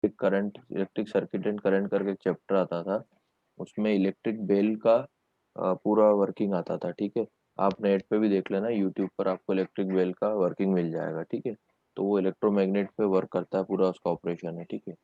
Electric circuit and current करके एक chapter आता था, उसमें इलेक्ट्रिक बेल का पूरा वर्किंग आता था। ठीक है, आप नेट पे भी देख लेना, यूट्यूब पर आपको इलेक्ट्रिक बेल का वर्किंग मिल जाएगा। ठीक है, तो वो इलेक्ट्रोमैग्नेट पे वर्क करता है, पूरा उसका ऑपरेशन है। ठीक है,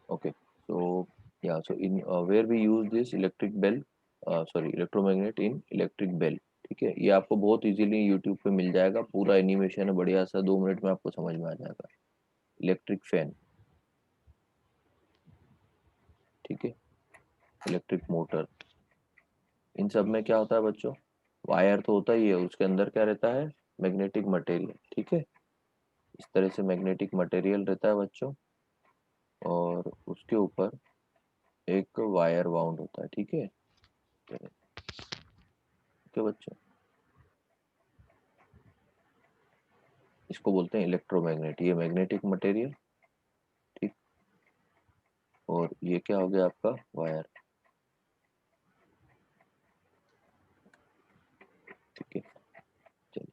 okay, so yeah, so in where we use this electric bell, sorry, electromagnet in electric bell। ठीक है, ये आपको बहुत इजीली यूट्यूब पे मिल जाएगा, पूरा एनिमेशन है बढ़िया सा, 2 मिनट में आपको समझ में आ जाएगा। इलेक्ट्रिक फैन, ठीक है, इलेक्ट्रिक मोटर, इन सब में क्या होता है बच्चों, वायर तो होता ही है, उसके अंदर क्या रहता है, मैग्नेटिक मटेरियल। ठीक है, इस तरह से मैग्नेटिक मटेरियल रहता है बच्चों, और उसके ऊपर एक वायर बाउंड होता है। ठीक है, ओके बच्चों, इसको बोलते हैं इलेक्ट्रोमैग्नेट, ये मैग्नेटिक मटेरियल। ठीक, और ये क्या हो गया आपका वायर। ठीक है, चलिए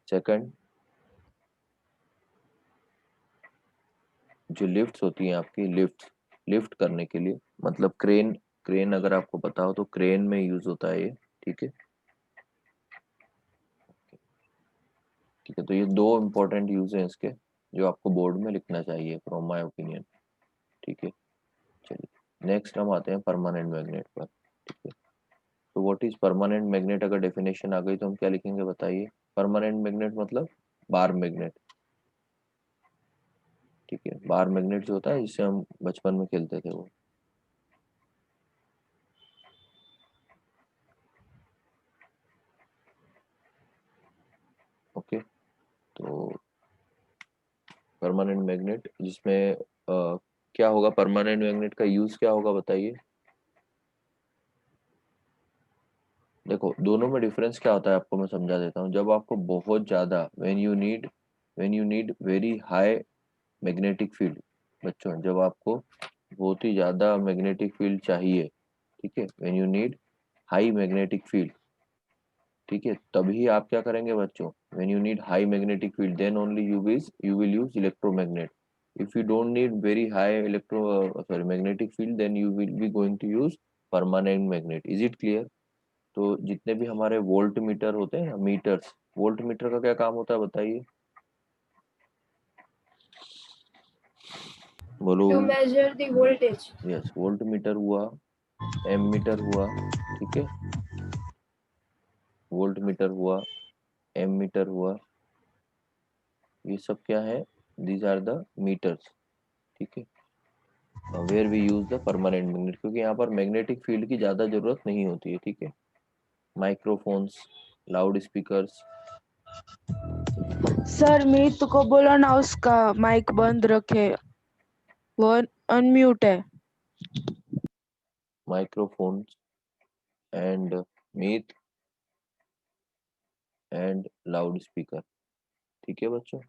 सेकंड, जो लिफ्ट्स होती हैं आपकी, लिफ्ट करने के लिए, मतलब क्रेन, क्रेन अगर आपको पता हो तो क्रेन में यूज होता है ये। ठीक है, ठीक है, तो ये 2 इम्पोर्टेंट यूज हैं इसके, जो आपको बोर्ड में लिखना चाहिए फ्रॉम माय ओपिनियन। ठीक है, चलिए नेक्स्ट हम आते हैं परमानेंट मैग्नेट पर। ठीक है, तो व्हाट इज परमानेंट मैग्नेट, अगर डेफिनेशन आ गई तो हम क्या लिखेंगे बताइए। परमानेंट मैग्नेट मतलब बार मैग्नेट। ठीक है, बार मैग्नेट जो होता है जिससे हम बचपन में खेलते थे वो। ओके, तो परमानेंट मैग्नेट जिसमें क्या होगा, परमानेंट मैग्नेट का यूज क्या होगा बताइए। देखो दोनों में डिफरेंस क्या होता है आपको मैं समझा देता हूँ। जब आपको बहुत ज्यादा, when you need very high magnetic field, बच्चों जब आपको बहुत ही ज्यादा मैग्नेटिक फील्ड चाहिए, ठीक है, when you need high magnetic field, ठीक है, तभी आप क्या करेंगे बच्चों, when you need high magnetic field then only you will use electromagnet. if you don't need very high magnetic field, then you will be going to use permanent magnet। is it clear? तो जितने भी हमारे volt meter होते हैं, metres, volt meter का क्या काम होता है बताइए, बोलो। To measure the voltage. Yes, volt meter हुआ, एम मीटर हुआ, ठीक है, वोल्ट मीटर हुआ, एम मीटर हुआ, ये सब क्या है, दीज आर द मीटर्स। ठीक है, where we use the permanent magnet, क्योंकि यहाँ पर मैग्नेटिक फील्ड की ज्यादा जरूरत नहीं होती है। ठीक है, माइक्रोफोन्स, लाउड स्पीकर्स। सर मीत को बोलो ना उसका माइक बंद रखे, वो अनम्यूट है। Microphones and meet and loudspeaker. ठीक है बच्चों,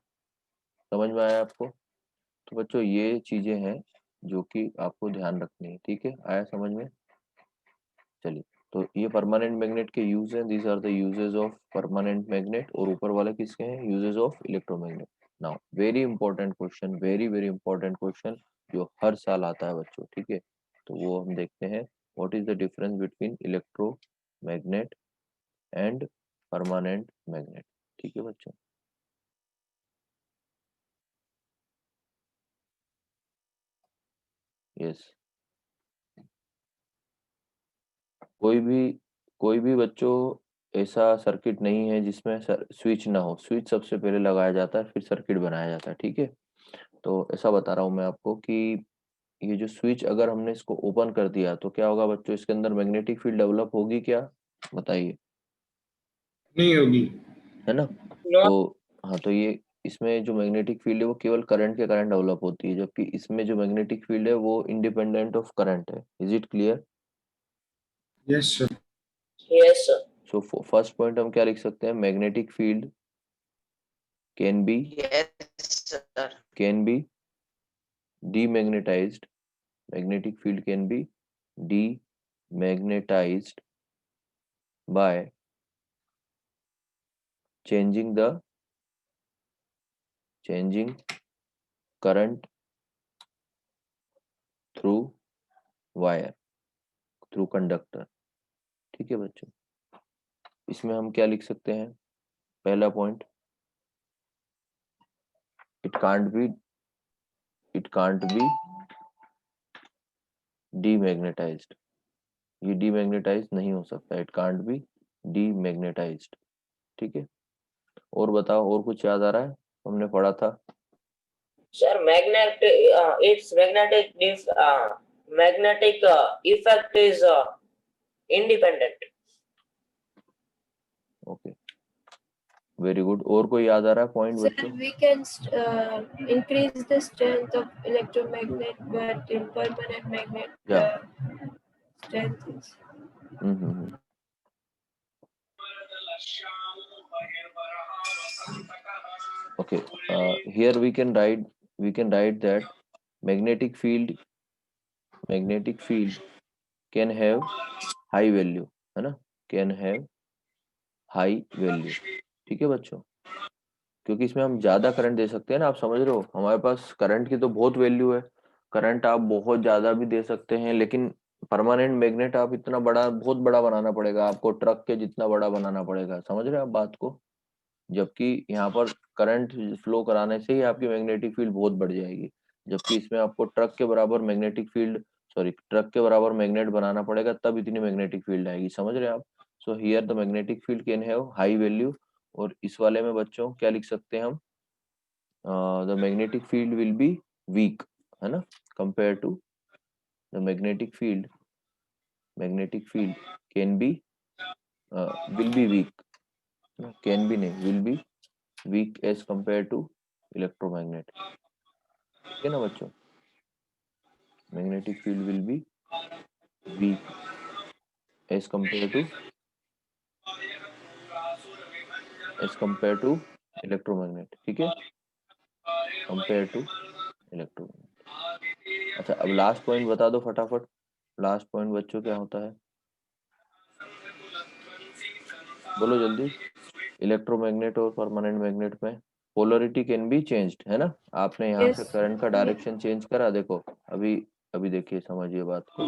समझ में आया आपको। तो बच्चों ये चीजें हैं जो कि आपको ध्यान रखनी है। ठीक है, आया समझ में। चलिए, तो ये परमानेंट मैग्नेट के यूज हैं, these are the uses of permanent magnet, और ऊपर वाले किसके हैं, uses of electromagnet. Now very important question, very very important question, जो हर साल आता है बच्चों। ठीक है, तो वो हम देखते हैं, what is the difference between electromagnet and permanent magnet. ठीक है बच्चों, यस, कोई भी बच्चों ऐसा सर्किट नहीं है जिसमें स्विच ना हो। स्विच सबसे पहले लगाया जाता है, फिर सर्किट बनाया जाता है। ठीक है, तो ऐसा बता रहा हूँ मैं आपको कि ये जो स्विच अगर हमने इसको ओपन कर दिया तो क्या होगा बच्चों, इसके अंदर मैग्नेटिक फील्ड डेवलप होगी क्या, बताइए। नहीं होगी। है ना, नो। तो हाँ, तो ये इसमें जो मैग्नेटिक फील्ड है वो केवल करंट के कारण डेवलप होती है, जबकि इसमें जो मैग्नेटिक फील्ड है वो इंडिपेंडेंट ऑफ करंट है। Is it clear? Yes sir. Yes, sir. So first point हम क्या लिख सकते हैं, magnetic field can B Yes, sir. Can be demagnetized, magnetic field can be demagnetized by changing current through wire, through conductor। ठीक है बच्चों, इसमें हम क्या लिख सकते हैं? पहला पॉइंट, इट कांट बी डीमैग्नेटाइज्ड, ये डीमैग्नेटाइज नहीं हो सकता, इट कांट बी डीमैग्नेटाइज्ड। ठीक है, और बताओ, और कुछ याद आ रहा है? हमने पढ़ा था Sir, its magnetic effect is independent. Okay, very good. और कोई याद आ रहा है पॉइंट Sir, बच्चों? we can increase the strength of electromagnet, but in permanent magnet, Yeah. strength is. Okay, here we can write that magnetic field can have high value, है ना, can have high value। ठीक है बच्चों, क्योंकि इसमें हम ज्यादा करंट दे सकते हैं ना, आप समझ रहे हो, हमारे पास करंट की तो बहुत वैल्यू है, करंट आप बहुत ज्यादा भी दे सकते हैं, लेकिन परमानेंट मैग्नेट आप इतना बड़ा, बहुत बड़ा बनाना पड़ेगा आपको, ट्रक के जितना बड़ा बनाना पड़ेगा, समझ रहे हैं आप बात को? जबकि यहाँ पर करंट फ्लो कराने से ही आपकी मैग्नेटिक फील्ड बहुत बढ़ जाएगी, जबकि इसमें आपको ट्रक के बराबर मैग्नेटिक फील्ड, सॉरी, ट्रक के बराबर मैग्नेट बनाना पड़ेगा, तब इतनी मैग्नेटिक फील्ड आएगी, समझ रहे हैं आप? So here the magnetic field can have high value. और इस वाले में बच्चों क्या लिख सकते हैं हम? The magnetic field will be weak, है ना, compare to the magnetic field can be will be weak, can be नहीं, will be weak as compared to electromagnet। ठीक है ना बच्चों, magnetic field will be weak as compared to electromagnet। ठीक है, compared to electromagnet। अच्छा, अब last point बता दो फटाफट, लास्ट पॉइंट बच्चों क्या होता है? बोलो जल्दी। इलेक्ट्रोमैग्नेट और परमानेंट मैग्नेट में पोलरिटी कैन बी चेंज्ड, है ना, आपने यहाँ से Yes. करंट का डायरेक्शन चेंज करा, देखो अभी देखिए, समझिए बात को।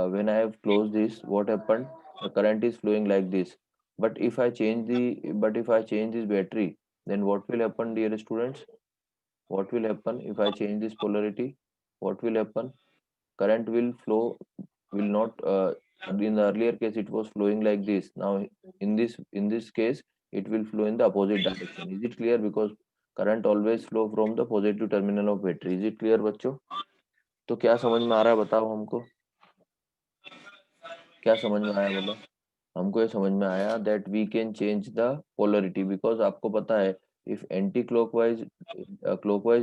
When I have closed this, what happened? The current is flowing like this, but if I change this battery, then what will happen, dear students? What will happen if I change this polarity? What will happen? Current will flow, will not, in the earlier case it was flowing like this, now in this case it will flow in the opposite direction। Is it clear? Because current always flow from the positive terminal of battery। Is it clear बच्चों? तो क्या समझ में आ रहा है बताओ हमको, क्या समझ में आया बोलो? हमको ये समझ में आया that we can change the polarity, because आपको पता है इफ एंटी क्लॉकवाइज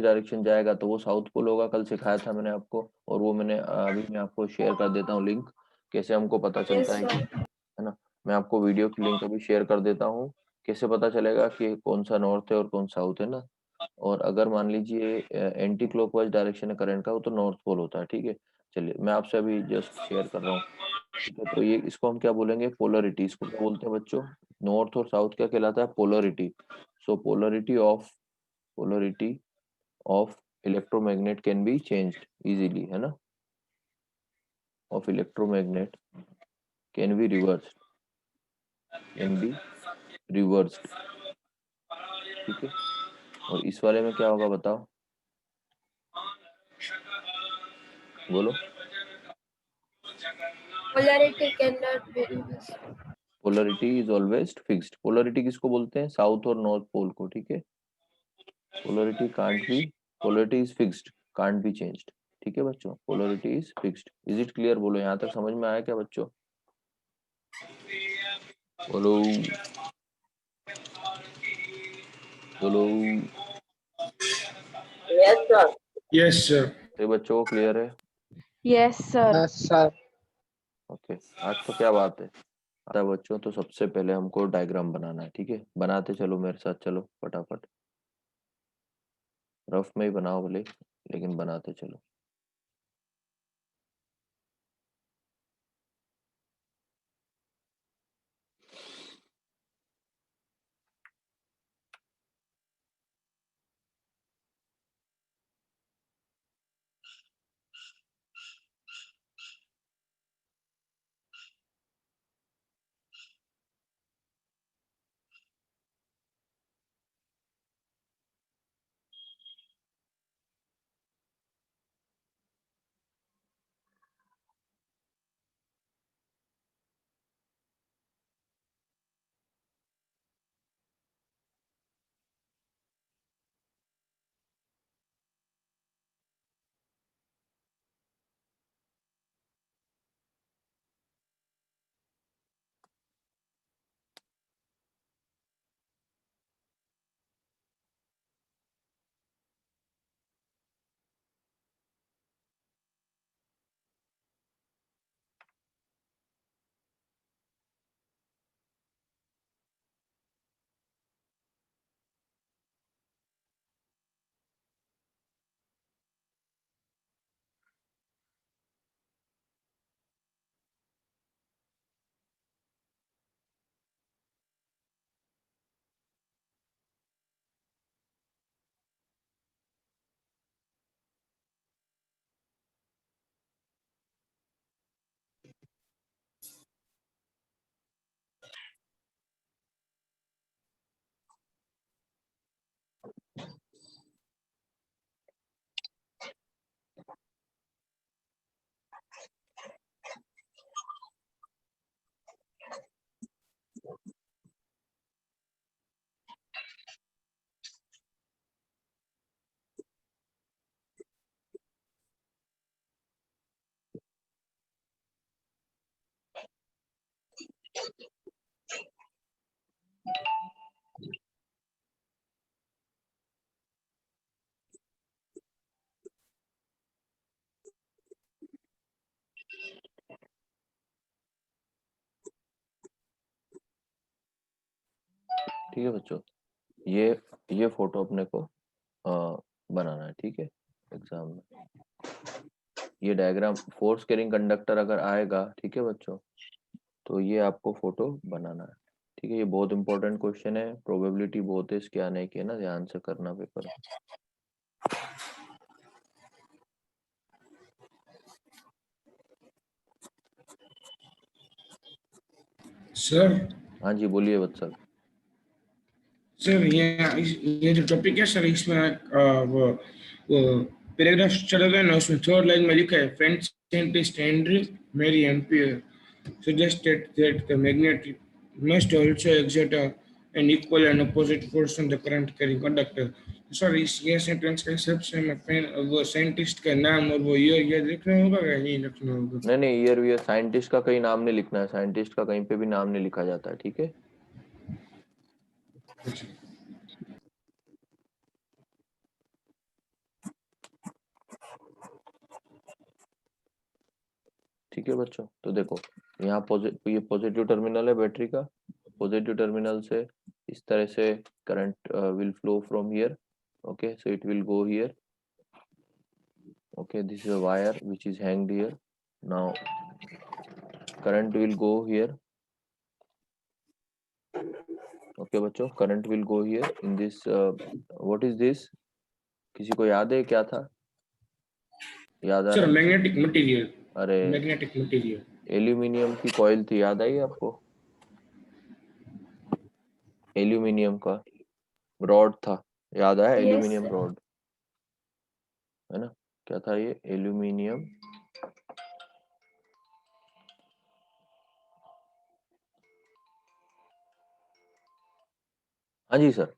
डायरेक्शन जाएगा तो वो साउथ पोल होगा, कल सिखाया था मैंने आपको, और वो मैंने अभी मैं आपको शेयर कर देता हूँ लिंक, कैसे हमको पता चलता Yes, है कि, sir. है ना, मैं आपको वीडियो की लिंक अभी शेयर कर देता हूँ, कैसे पता चलेगा कि कौन सा नॉर्थ है और कौन साउथ है ना। और अगर मान लीजिए एंटी क्लॉकवाइज डायरेक्शन है करंट का, वो तो नॉर्थ पोल होता है। ठीक है, चलिए मैं आपसे अभी जस्ट शेयर कर रहा हूँ। ठीक है, तो ये इसको हम क्या बोलेंगे? पोलरिटी। इसको क्या बोलते हैं बच्चों? नॉर्थ और साउथ क्या कहलाता है? Polarity. So polarity of electromagnet can be changed easily, है ना, of electromagnet can be reversed. ठीक है, और इस वाले में क्या होगा बताओ, बोलो। Polarity cannot be reversed. Polarity is always fixed. Polarity किसको बोलते हैं? साउथ और नॉर्थ पोल को। ठीक है, polarity is fixed, can't be changed. ठीक है बच्चों, polarity is fixed. Is it clear? बोलो, यहाँ तक समझ में आया क्या बच्चों? बोलो बोलो। Yes, sir. Yes, sir. तो बच्चों को क्लियर है? Yes sir. Yes, sir. Okay, आज तो क्या बात है। आता है बच्चों, तो सबसे पहले हमको डायग्राम बनाना है। ठीक है, बनाते चलो मेरे साथ, चलो फटाफट। रफ में ही बनाओ भले, लेकिन बनाते चलो। ठीक है बच्चों, ये फोटो अपने को बनाना है, ठीक है, एग्जाम में। ये डायग्राम फोर्स कैरिंग कंडक्टर अगर आएगा, ठीक है बच्चों, तो ये आपको फोटो बनाना है, ठीक है। ये बहुत इंपॉर्टेंट क्वेश्चन है, प्रोबेबिलिटी बहुत है इसके आने की, है ना, ध्यान से करना पेपर में। सर हाँ जी, बोलिए वत्सल। सर ये जो टॉपिक है सर, इसमें वो पैराग्राफ चला गया ना, उसमें थर्ड लाइन में लिखा है French scientist Henri Marie Ampere suggested that the magnet must also exert an equal and opposite force on the current carrying conductor. Sir इस ये सेंटेंस का हिसाब से हमें वो साइंटिस्ट का नाम और वो ईयर याद रखना होगा या नहीं रखना होगा? नहीं नहीं, ईयर वियर साइंटिस्ट का कहीं नाम नहीं लिखना है, साइंटिस्ट का कहीं पे भी नाम नहीं लिखा जाता है, ठीक है। ठीक है बच्चों, तो देखो यहाँ ये पॉजिटिव टर्मिनल है बैटरी का, पॉजिटिव टर्मिनल से इस तरह से current will flow from here, okay, so it will go here, okay, this is a wire which is hanged here. Now current will go here, okay बच्चों, current will go here in this what is this, किसी को याद है क्या था, याद आ sir रहा है? मैग्नेटिक मटेरियल, अरे मैग्नेटिक मटेरियल, एल्यूमिनियम की कॉइल थी, याद आई आपको? एल्यूमिनियम का रॉड था, याद आया? Yes, aluminium sir. रॉड, है ना, क्या था ये? एल्यूमिनियम, हाँ जी सर।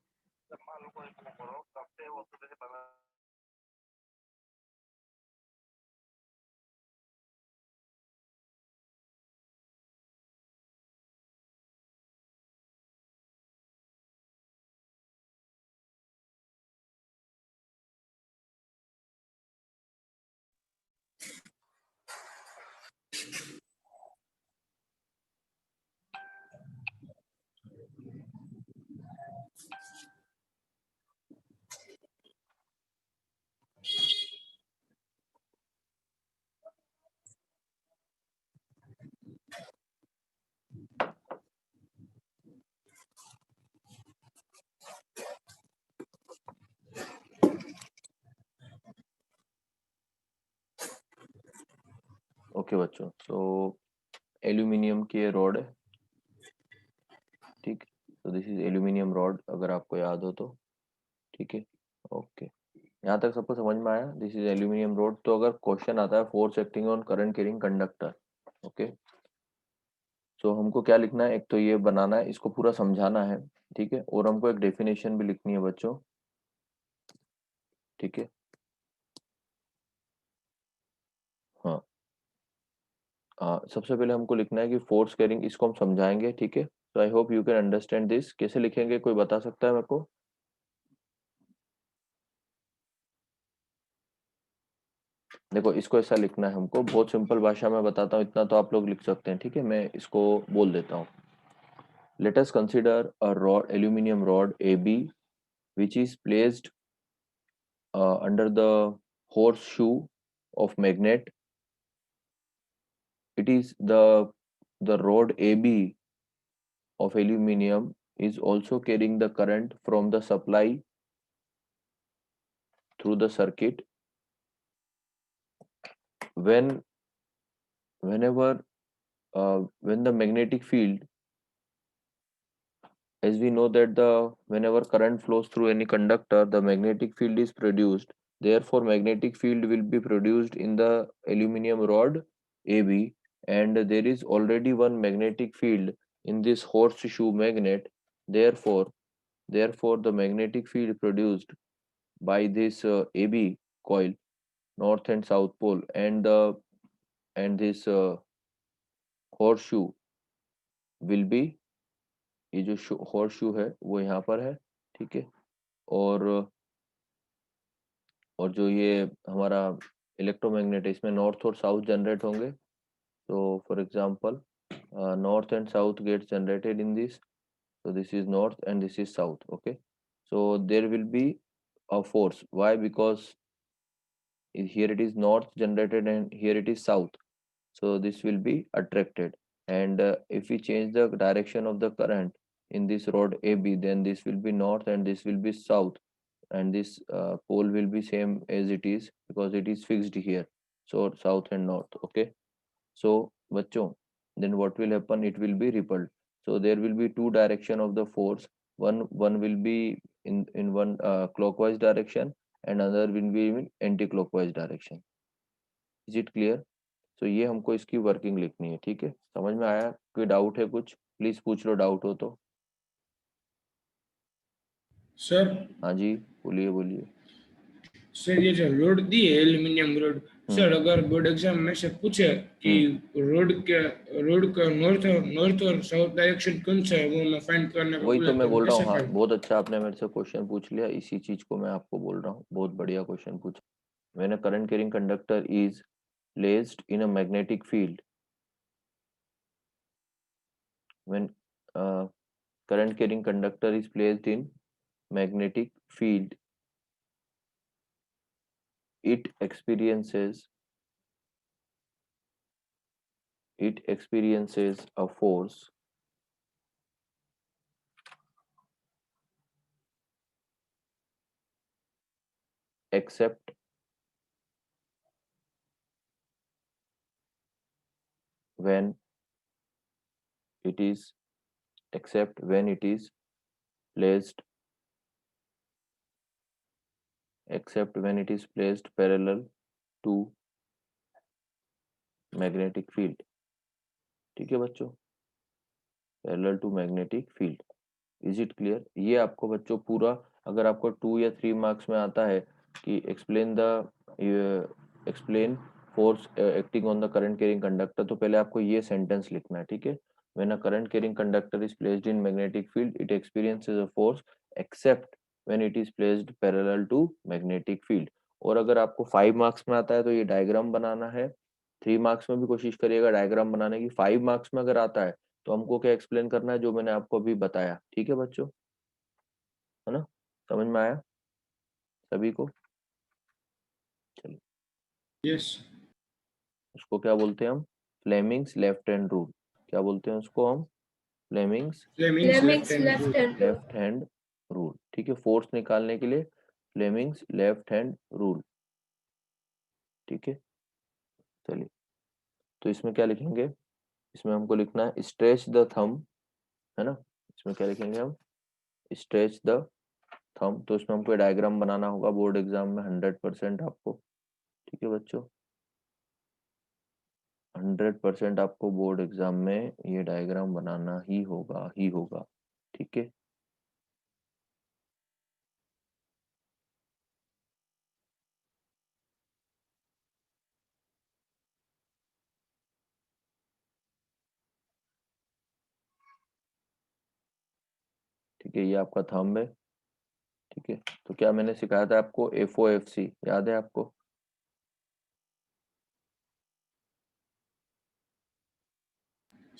ओके बच्चों, सो एल्यूमिनियम की रॉड है, ठीक। तो दिस इज एल्यूमिनियम रॉड, अगर आपको याद हो तो, ठीक है। ओके, यहाँ तक सबको समझ में आया? This is aluminium rod. तो अगर क्वेश्चन आता है force acting on current carrying conductor, okay, तो हमको क्या लिखना है? एक तो ये बनाना है, इसको पूरा समझाना है, ठीक है, और हमको एक डेफिनेशन भी लिखनी है बच्चों, ठीक है। हाँ, सबसे पहले हमको लिखना है कि फोर्स कैरिंग, इसको हम समझाएंगे, ठीक है। तो I hope you can understand this. कैसे लिखेंगे, कोई बता सकता है मेरे को? देखो, इसको ऐसा लिखना है हमको, बहुत सिंपल भाषा में बताता हूँ, इतना तो आप लोग लिख सकते हैं, ठीक है। मैं इसको बोल देता हूँ। Let us consider a rod, aluminium rod AB, which is placed under the horseshoe of magnet. It is the rod AB of aluminium is also carrying the current from the supply through the circuit. Whenever when the magnetic field, as we know that whenever current flows through any conductor, the magnetic field is produced. Therefore, magnetic field will be produced in the aluminum rod AB, and there is already one magnetic field in this horseshoe magnet. Therefore, the magnetic field produced by this AB coil, north and south pole, and this horseshoe will be, ये जो horseshoe है वो यहाँ पर है, ठीक है। और जो ये हमारा इलेक्ट्रोमैग्नेट है, इसमें नॉर्थ और साउथ जनरेट होंगे। तो for example, north and south gets generated in this. So this is north and this is south, okay. So there will be a force. Why? Because here it is north generated and here it is south. So this will be attracted. And if we change the direction of the current in this rod AB, then this will be north and this will be south, and this pole will be same as it is because it is fixed here. So south and north, okay. So bachcho, then what will happen? It will be repelled. So there will be two direction of the force. One will be in one clockwise direction, and another will be in anti-clockwise direction. Is it clear? तो ये हमको इसकी working लिखनी है, ठीक है। समझ में आया? कोई डाउट है कुछ? प्लीज पूछ लो, डाउट हो तो। सर हाँ जी, बोलिए बोलिए। सर ये जो रोड दी है एल्यूमिनियम रोड, सर अगर बोर्ड एग्जाम में से पूछे कि रोड का नॉर्थ और साउथ डायरेक्शन कौन सा है, वो मैं फाइंड करने का वही बोला तो मैं तो बोल रहा हूँ। कैसे हाँ, फाइंड? बहुत अच्छा आपने मेरे से क्वेश्चन पूछ लिया, इसी चीज को मैं आपको बोल रहा हूँ। बहुत बढ़िया क्वेश्चन पूछा। When a current carrying conductor is placed in a magnetic field, when current carrying conductor is placed in magnetic field, it experiences a force except when it is placed parallel to magnetic field, ठीक है बच्चों, parallel to magnetic field. Is it clear? ये आपको बच्चों पूरा, अगर आपको 2 या 3 मार्क्स में आता है कि explain force acting on the current carrying conductor, तो पहले आपको ये सेंटेंस लिखना है, ठीक है। When a current carrying conductor is placed in magnetic field, it experiences a force except when it is placed parallel to magnetic field. और अगर आपको 5 मार्क्स में आता है तो ये डायग्राम बनाना है। 3 मार्क्स में भी कोशिश करिएगा डायग्राम बनाने की। 5 मार्क्स में अगर आता है तो हमको क्या एक्सप्लेन करना है, जो मैंने आपको अभी बताया, ठीक है बच्चों, है ना? समझ में आया सभी को? चलिए, यस उसको क्या बोलते हैं हम? Fleming's left hand rule. क्या बोलते हैं उसको हम? Fleming's Fleming's left Fleming's hand left rule. hand rule. Left hand rule, ठीक है। फोर्स निकालने के लिए फ्लेमिंग्स लेफ्ट हैंड रूल, ठीक है। चलिए, तो इसमें क्या लिखेंगे, इसमें हमको लिखना है स्ट्रेच द थंब, है ना। इसमें क्या लिखेंगे हम, स्ट्रेच द थंब। तो इसमें हमको डायग्राम बनाना होगा बोर्ड एग्जाम में 100% आपको, ठीक है बच्चों, 100% आपको बोर्ड एग्जाम में ये डायग्राम बनाना ही होगा, ठीक है। ठीक है, ये आपका थंब है, ठीक है। तो क्या मैंने सिखाया था आपको, FOFC याद है आपको?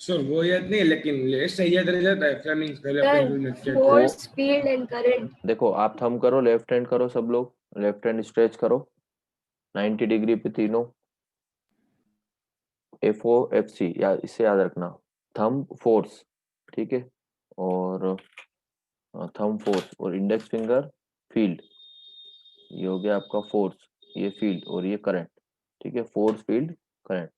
सर वो याद नहीं है, लेकिन ऐसा याद रह जाता है फ्लेमिंग्स का लेफ्ट रूल में क्या Sir, force, field and current. देखो आप थंब करो, लेफ्ट हैंड करो, सब लोग लेफ्ट हैंड स्ट्रेच करो 90 डिग्री पे तीनों, FOFC या इससे याद रखना, थंब फोर्स, ठीक है, और थंब फोर्स और इंडेक्स फिंगर फील्ड, ये हो गया आपका फोर्स, ये फील्ड और ये करंट, ठीक है, फोर्स फील्ड करंट।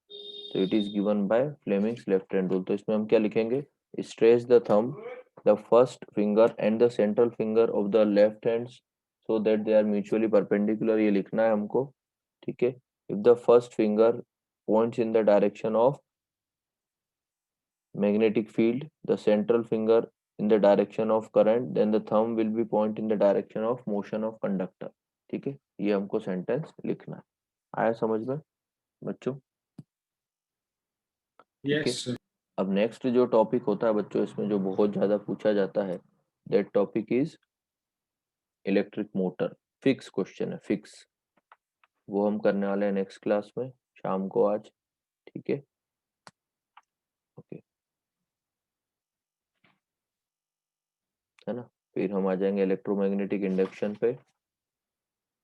तो it is given by Fleming's left hand rule. तो इसमें हम क्या लिखेंगे, stretch the thumb the first finger and the central finger of the left hand so that they are mutually perpendicular, ये लिखना है हमको, ठीक है। If the first finger points in the direction of magnetic field, the central finger in the direction of current, then the thumb will be point in the direction of motion of conductor, ठीक है। ये हमको sentence लिखना है, आया समझ में बच्चों? ठीक है। Yes sir. अब नेक्स्ट जो टॉपिक होता है बच्चों, इसमें जो बहुत ज्यादा पूछा जाता है, that topic is electric motor. Fix question है, फिक्स, वो हम करने वाले हैं नेक्स्ट क्लास में शाम को आज, ठीक है। ओके, है ना। फिर हम आ जाएंगे इलेक्ट्रोमैग्नेटिक इंडक्शन पे,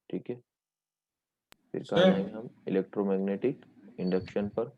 ठीक है। फिर कहाँ सर जाएंगे हम, इलेक्ट्रोमैग्नेटिक इंडक्शन पर।